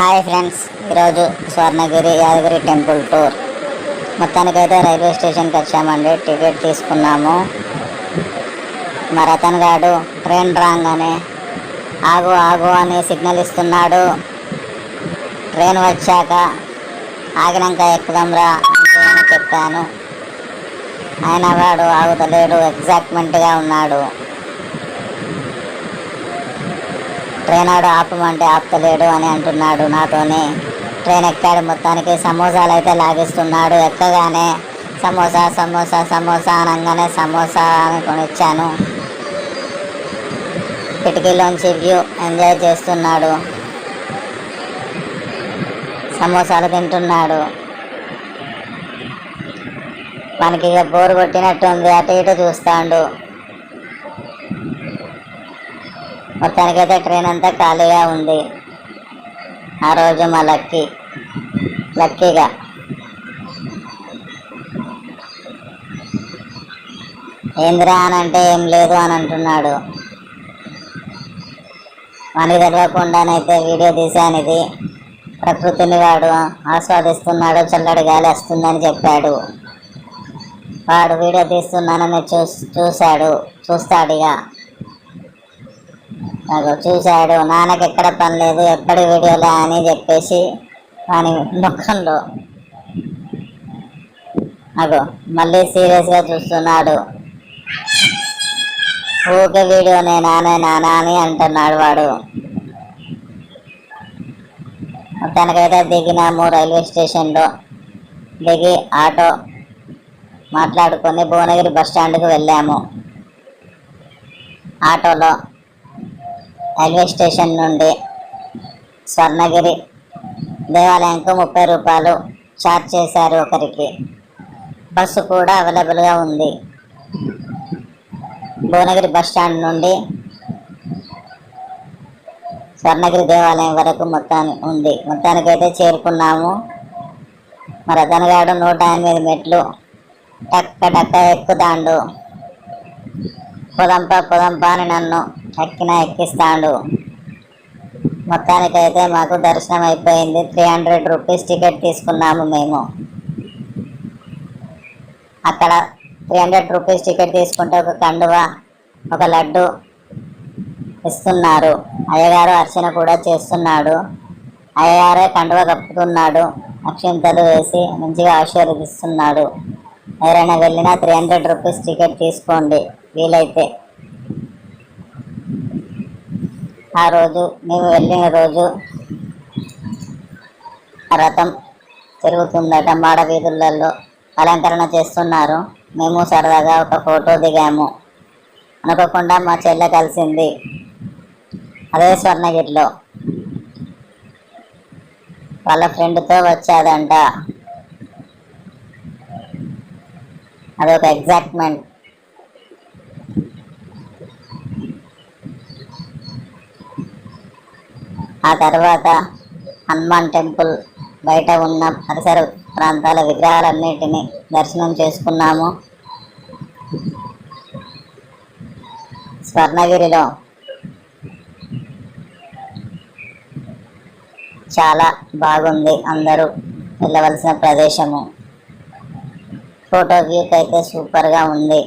Hi friends, ఈరోజు Swarnagiri Yadagiri temple tour. మొత్తానికైతే railway స్టేషన్కి వచ్చామండి. టికెట్ తీసుకున్నాము. రతన్ గారు ట్రైన్ రాగానే ఆగు ఆగు అని సిగ్నల్ ఇస్తున్నాడు. ట్రైన్ వచ్చాక ఆగినాక ఎక్కుదాంరా అని చెప్పాను. ఆయన వాడు ఆగుతలేడు, ఎగ్జాక్ట్మెంట్గా ఉన్నాడు. ట్రైన్ ఆడు ఆపమంటే ఆపుతలేడు అని అంటున్నాడు నాతోని. ట్రైన్ ఎక్కాడు. మొత్తానికి సమోసాలు అయితే లాగిస్తున్నాడు. ఎక్కగానే సమోసా సమోసా సమోసా అనగానే సమోసా అని కొనిచ్చాను. కిటికీలోంచి వ్యూ ఎంజాయ్ చేస్తున్నాడు. సమోసాలు తింటున్నాడు. మనకి ఇక బోరు కొట్టినట్టుంది, అటు ఇటు చూస్తాడు. మొత్తానికైతే ట్రైన్ అంతా ఖాళీగా ఉంది. ఆ రోజు మా లక్కీగా ఏందిరా అని అంటే ఏం లేదు అని అంటున్నాడు. మనకి తెలియకుండానైతే వీడియో తీశాను. ఇది ప్రకృతిని వాడు ఆస్వాదిస్తున్నాడు. చల్లటి గాలి వస్తుందని చెప్పాడు. వాడు వీడియో తీస్తున్నానని చూస్తాడిగా. చూశాడు. నాన్నకి ఎక్కడ పని లేదు, ఎక్కడి వీడియోలే అని చెప్పేసి వాని ముఖంలో మళ్ళీ సీరియస్గా చూస్తున్నాడు. ఊకే వీడియోనే నానా అని అంటున్నాడు వాడు. మొత్తానికైతే దిగినాము. రైల్వే స్టేషన్లో దిగి ఆటో మాట్లాడుకొని భువనగిరి బస్టాండ్కి వెళ్ళాము. ఆటోలో రైల్వే స్టేషన్ నుండి స్వర్ణగిరి దేవాలయంకు 30 రూపాయలు ఛార్జ్ చేశారు ఒకరికి. బస్సు కూడా అవైలబుల్గా ఉంది. భువనగిరి బస్టాండ్ నుండి స్వర్ణగిరి దేవాలయం వరకు మొత్తానికైతే చేరుకున్నాము. మరి అతనుగాడు 108 మెట్లు టక్క ఎక్కుతాండు. పొదంప అని నన్ను ఎక్కిస్తాడు. మొత్తానికైతే మాకు దర్శనం అయిపోయింది. 300 రూపీస్ టికెట్ తీసుకున్నాము మేము. అక్కడ 300 రూపీస్ టికెట్ తీసుకుంటే ఒక కండువా, ఒక లడ్డు ఇస్తున్నారు. అయ్యగారు అర్చన కూడా చేస్తున్నాడు. అయ్యగారే కండువా కప్పుతున్నాడు. అక్షింతలు వేసి మంచిగా ఆశీర్వదిస్తున్నాడు. ఎవరైనా వెళ్ళినా 300 రూపీస్ టికెట్ తీసుకోండి వీలైతే. ఆ రోజు మేము వెళ్ళిన రోజు రథం తిరుగుతుందట. మాడ వీధులలో అలంకరణ చేస్తున్నారు. మేము సరదాగా ఒక ఫోటో దిగాము. అనుకోకుండా మా చెల్లె కలిసింది అదే స్వర్ణగిరిలో. వాళ్ళ ఫ్రెండ్తో వచ్చాదంట. అదొక ఎగ్జాక్ట్మెంట్. ఆ తర్వాత హనుమాన్ టెంపుల్ బయట ఉన్న పరిసర ప్రాంతాల విగ్రహాలన్నిటినీ దర్శనం చేసుకున్నాము. స్వర్ణగిరిలో చాలా బాగుంది. అందరూ వెళ్ళవలసిన ప్రదేశము. ఫోటో వ్యూకి అయితే సూపర్గా ఉంది.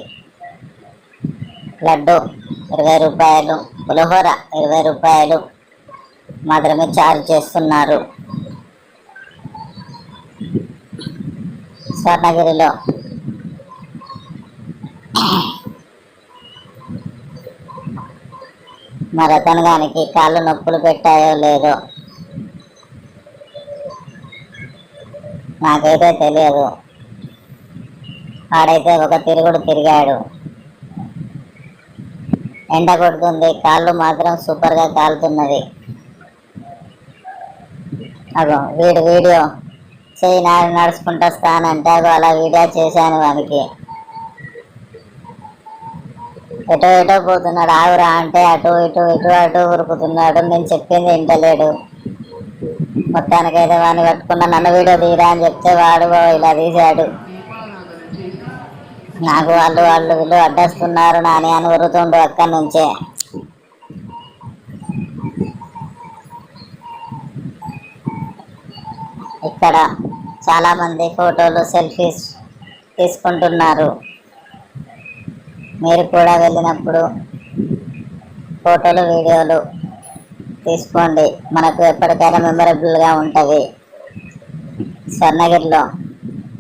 లడ్డు 20 రూపాయలు, పులిహోర 20 రూపాయలు మాత్రమే ఛార్జ్ చేస్తున్నారు. స్వర్ణగిరిలో రతనగానికి కాళ్ళు నొప్పులు పెట్టాయో లేదో నాకైతే తెలియదు. వాడైతే ఒక తిరుగుడు తిరిగాడు. ఎండ కొడుతుంది, కాళ్ళు మాత్రం సూపర్గా కాలుతున్నది. వీడియో చేయి నడుచుకుంటూ వస్తానంటే అలా వీడియో చేశాను. వానికి ఎటో పోతున్నాడు. ఆగురా అంటే అటు ఉరుకుతున్నాడు. నేను చెప్పింది వింటలేడు. మొత్తానికైతే వాడిని పట్టుకున్న నన్ను వీడియో తీరా అని చెప్తే వాడు ఇలా తీశాడు. నాకు వీళ్ళు అడ్డస్తున్నారు నాని అని ఉరుతుండు అక్కడి నుంచే. ఇక్కడ చాలామంది ఫోటోలు సెల్ఫీస్ తీసుకుంటున్నారు. మీరు కూడా వెళ్ళినప్పుడు ఫోటోలు వీడియోలు తీసుకోండి, మనకు ఎప్పటికైనా మెమరబుల్గా ఉంటుంది. స్వర్ణగిరిలో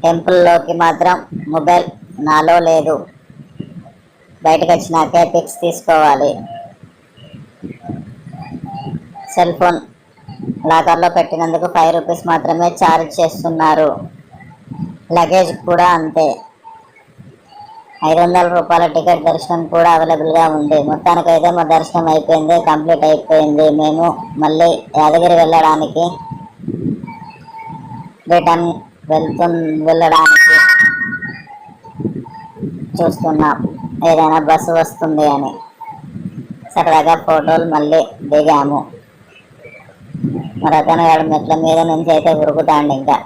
టెంపుల్లోకి మాత్రం మొబైల్ నాలో లేదు, బయటకు వచ్చినాకే పిక్స్ తీసుకోవాలి. సెల్ ఫోన్ లాకర్లో పెట్టినందుకు 5 రూపీస్ మాత్రమే ఛార్జ్ చేస్తున్నారు. లగేజ్ కూడా అంతే. 500 రూపాయల టికెట్ దర్శనం కూడా అవైలబుల్గా ఉంది. మొత్తానికైతే మా దర్శనం అయిపోయింది, కంప్లీట్ అయిపోయింది. మేము మళ్ళీ యాదగిరి వెళ్ళడానికి రిటర్న్ వెళ్ళడానికి చూస్తున్నాం, ఏదైనా బస్సు వస్తుంది అని. సరదాగా ఫోటోలు మళ్ళీ దిగాము. మరి అతను గారు మెట్ల మీద నుంచి అయితే ఉరుకుతాండి, ఇంకా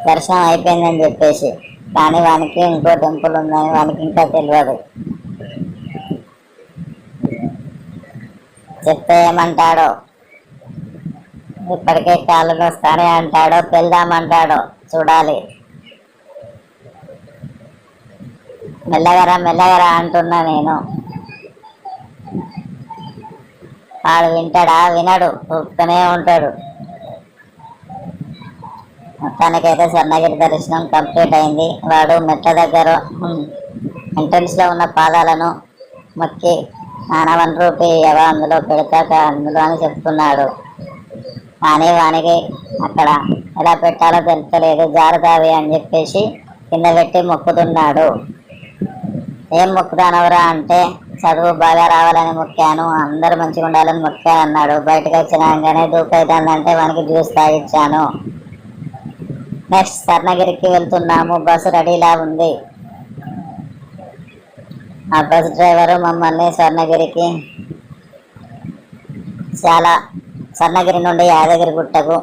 దర్శనం అయిపోయిందని చెప్పేసి. కానీ వానికి ఇంకో టెంపుల్ ఉందని వానికి ఇంకా తెలియదు. చెప్తే ఏమంటాడో, ఇప్పటికే కాళ్ళు వస్తానే అంటాడో, వెళ్దామంటాడో చూడాలి. మెల్లగరా మెల్లగరా అంటున్నా నేను. వాడు వింటాడా? వినడు, ఊపుతూనే ఉంటాడు. మొత్తానికైతే స్వర్ణగిరి దర్శనం కంప్లీట్ అయింది. వాడు మెట్ల దగ్గర ఎంట్రన్స్లో ఉన్న పాదాలను మొక్కి నాన్న 1 రూపీ ఎవో అందులో పెడతాక అందులో అని చెప్తున్నాడు. కానీ వానికి అక్కడ ఎలా పెట్టాలో తెలుస్తలేదు. జారుతావి అని చెప్పేసి కింద పెట్టి మొక్కుతున్నాడు. ఏం మొక్కుతానవరా అంటే, చదువు బాగా రావాలని మొక్కాను, అందరు మంచిగా ఉండాలని మొక్కాను అన్నాడు. బయటకు వచ్చినాకనే దూకైతుందంటే వానికి జ్యూస్ తాగిచ్చాను. నెక్స్ట్ స్వర్ణగిరికి వెళ్తున్నాము. బస్సు రెడీలా ఉంది. ఆ బస్ డ్రైవరు మమ్మల్ని స్వర్ణగిరి నుండి యాదగిరి గుట్టకు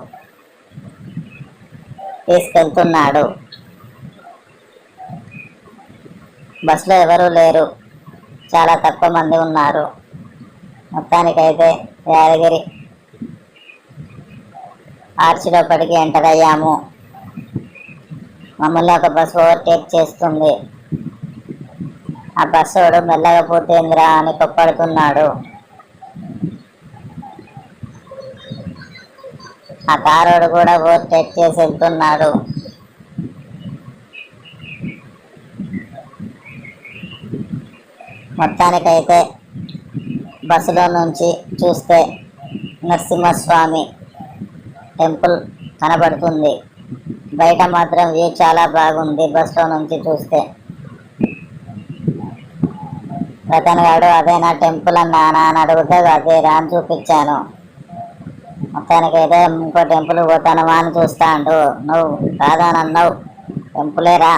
తీసుకెళ్తున్నాడు. బస్సులో ఎవరూ లేరు, చాలా తక్కువ మంది ఉన్నారు. మొత్తానికైతే యాదగిరి ఆర్చ్ లోపలికి ఎంటర్ అయ్యాము. మమ్మల్ని ఒక బస్సు ఓవర్టేక్ చేస్తుంది. ఆ బస్సోడు మెల్లగా పోతేంద్రా అని కొప్పడుతున్నాడు. ఆ కారోడు కూడా ఓవర్టేక్ చేసి వెళ్తున్నాడు. మొత్తానికైతే బస్సులో నుంచి చూస్తే నరసింహస్వామి టెంపుల్ కనబడుతుంది. బయట మాత్రం వ్యూ చాలా బాగుంది. బస్సులో నుంచి చూస్తే రతన్ గారు అదే నా టెంపుల్ అన్నా అని అడిగితే అదే అని చూపించాను. మొత్తానికైతే ఇంకో టెంపుల్ పోతానమా అని చూస్తాడు. నువ్వు కాదానన్నావు, టెంపులేరా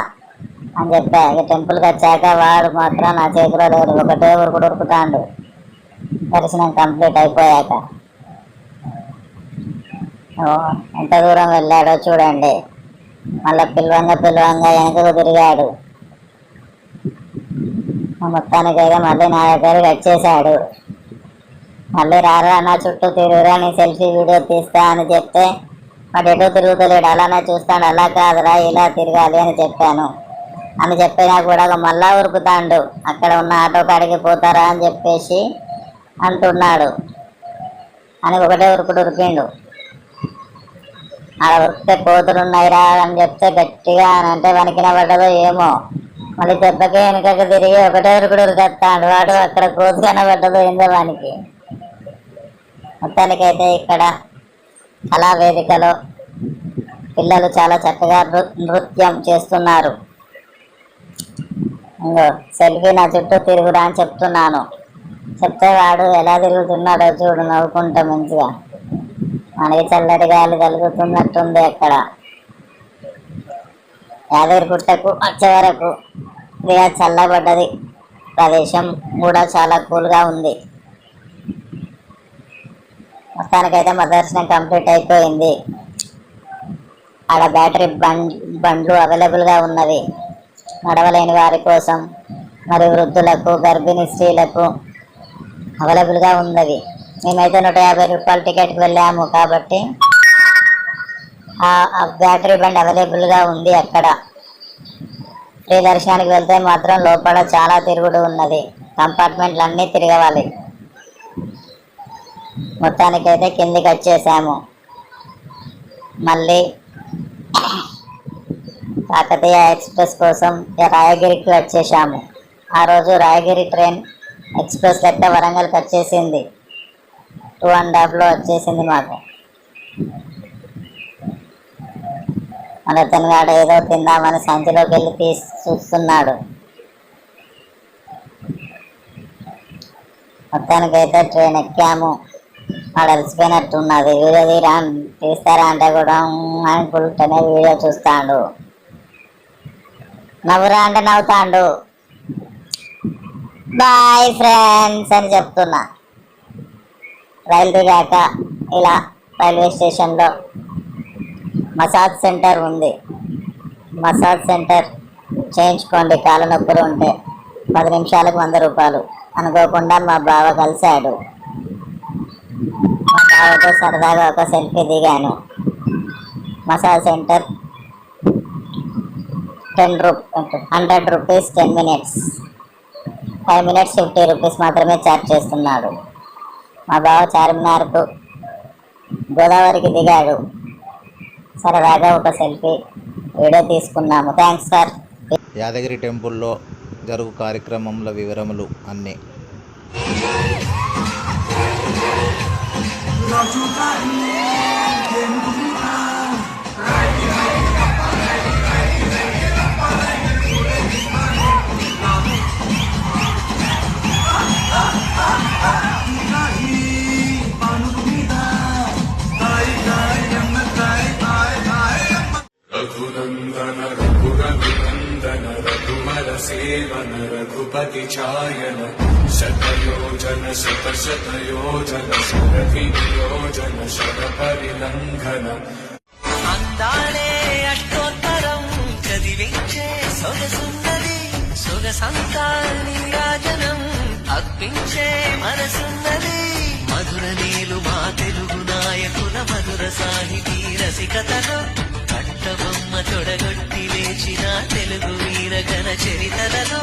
అని చెప్పా. ఇక టెంపుల్కి వచ్చాక వాడు మాత్రం నా చేతిలో లేడు, ఒకటే ఉరుకుతాడు. దర్శనం కంప్లీట్ అయిపోయాక ఎంత దూరం వెళ్ళాడో చూడండి. మళ్ళీ పిలవంగా వెనకకు తిరిగాడు. మొత్తానికైతే మళ్ళీ నా దగ్గరికి వచ్చేసాడు. మళ్ళీ రారా నా చుట్టూ తిరుగురా, నీ సెల్ఫీ వీడియో తీస్తా అని చెప్తే వాడు ఎటో తిరుగుతలేడు, అలానే చూస్తాడు. అలా కాదురా, ఇలా తిరగాలి అని చెప్పాను. అని చెప్పినా కూడా మళ్ళా ఉరుకుతాడు. అక్కడ ఉన్న ఆటో కాడికి పోతారా అని చెప్పేసి అంటున్నాడు అని ఒకటే ఉరికిండు. అలా ఉరికితే కోతులున్నాయిరా అని చెప్తే గట్టిగా అని అంటే వణికిన పడ్డదో ఏమో. మళ్ళీ దెబ్బకి వెనుకకు తిరిగి ఒకటే ఉరికొస్తాడు. వాడు అక్కడ కోతు కనబడ్డదో ఏందో వానికి. మొత్తానికైతే ఇక్కడ కళావేదికలో పిల్లలు చాలా చక్కగా నృత్యం చేస్తున్నారు. ఇంకో సెల్ఫీ నా చుట్టూ తిరుగురా అని చెప్తున్నాను. చెప్తే వాడు ఎలా తిరుగుతున్నాడో చూడు, నవ్వుకుంటా మంచిగా. మనకి చల్లటి గాలి కలుగుతున్నట్టుంది. అక్కడ యాదగిరి గుట్టకు వచ్చే వరకు ఇక చల్లబడ్డది. ప్రదేశం కూడా చాలా కూల్గా ఉంది. మొత్తానికైతే మా దర్శనం కంప్లీట్ అయిపోయింది. ఆడ బ్యాటరీ బండ్లు అవైలబుల్గా ఉన్నవి నడవలేని వారి కోసం, మరి వృద్ధులకు, గర్భిణీ స్త్రీలకు అవైలబుల్గా ఉన్నది. మేమైతే 150 రూపాయల టికెట్కి వెళ్ళాము కాబట్టి ఆ బ్యాటరీ బండి అవైలబుల్గా ఉంది అక్కడ. ఫ్రీ దర్శనానికి వెళ్తే మాత్రం లోపల చాలా తిరుగుడు ఉన్నది, కంపార్ట్మెంట్లు అన్నీ తిరగవాలి. మొత్తానికైతే కిందికి వచ్చేసాము. మళ్ళీ కాకతీయ ఎక్స్ప్రెస్ కోసం రాయగిరికి వచ్చేసాము. ఆ రోజు రాయగిరి ట్రైన్ ఎక్స్ప్రెస్ లెక్క వరంగల్కి వచ్చేసింది. 2:30 వచ్చేసింది మాకు. మన తనగాడు ఏదో తిందామని సంచిలోకి వెళ్ళి చూస్తున్నాడు. మొత్తానికైతే ట్రైన్ ఎక్కాము. వాడు అలసిపోయినట్టున్నది. వీడియో తీస్తారా అంటే కూడా అనుకుంటేనే వీడియో చూస్తాడు. నవ్వురా అంటే నవ్వుతాడు. బాయ్ ఫ్రెండ్స్ అని చెప్తున్నా. రైలు దిగాక ఇలా రైల్వే స్టేషన్లో మసాజ్ సెంటర్ ఉంది. మసాజ్ సెంటర్ చేయించుకోండి, కాళ్ళ నొప్పులు ఉంటే. 10 నిమిషాలకు 100 రూపాయలు. అనుకోకుండా మా బావ కలిశాడు. మా బావతో సరదాగా ఒక సెల్ఫీ దిగాను. Massage centre 100 rupees 10 minutes, 5 minutes 50 rupees మాత్రమే ఛార్జ్ చేస్తున్నాడు. మా బావ చార్మినార్కు గోదావరికి దిగాడు. సరదాగా ఒక సెల్ఫీ వీడియో తీసుకున్నాము. Thanks sir. యాదగిరి టెంపుల్లో జరుగు కార్యక్రమంల వివరములు అన్నీ. రఘునందన రఘుమర సేవన రఘుపతి ఛాయన శతయోజన శతశతయోజన శరధి నియోజన శర పరిలంఘన అందాలే అష్టోత్తరం చదివించే సొగసున్నది సొగసంతా నీరాజనం అర్పించే మనసున్నది మధుర నీలు మా తెలుగు నాయకుల మధుర సాహితీ రసికతను కట్టబొమ్మ తొడగొట్టి లేచిన తెలుగు వీర ఘన చరితలను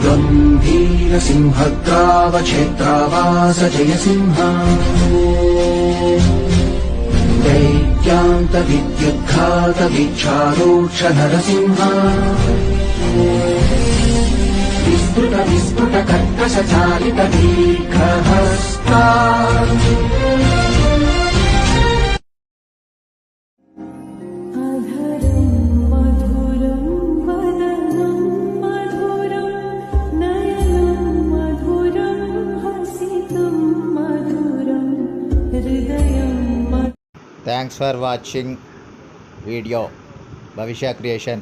గంభీర సింహద్రావక్షేత్రావాస జయసింహ దైత్యాంత విద్యుద్ఘాత విచ్ఛారోక్ష నరసింహ విస్తృత విస్ఫుట కర్కశ చాలిత దీర్ఘహస్తా థ్యాంక్స్ ఫర్ వాచింగ్ వీడియో భవిష్య క్రియేషన్.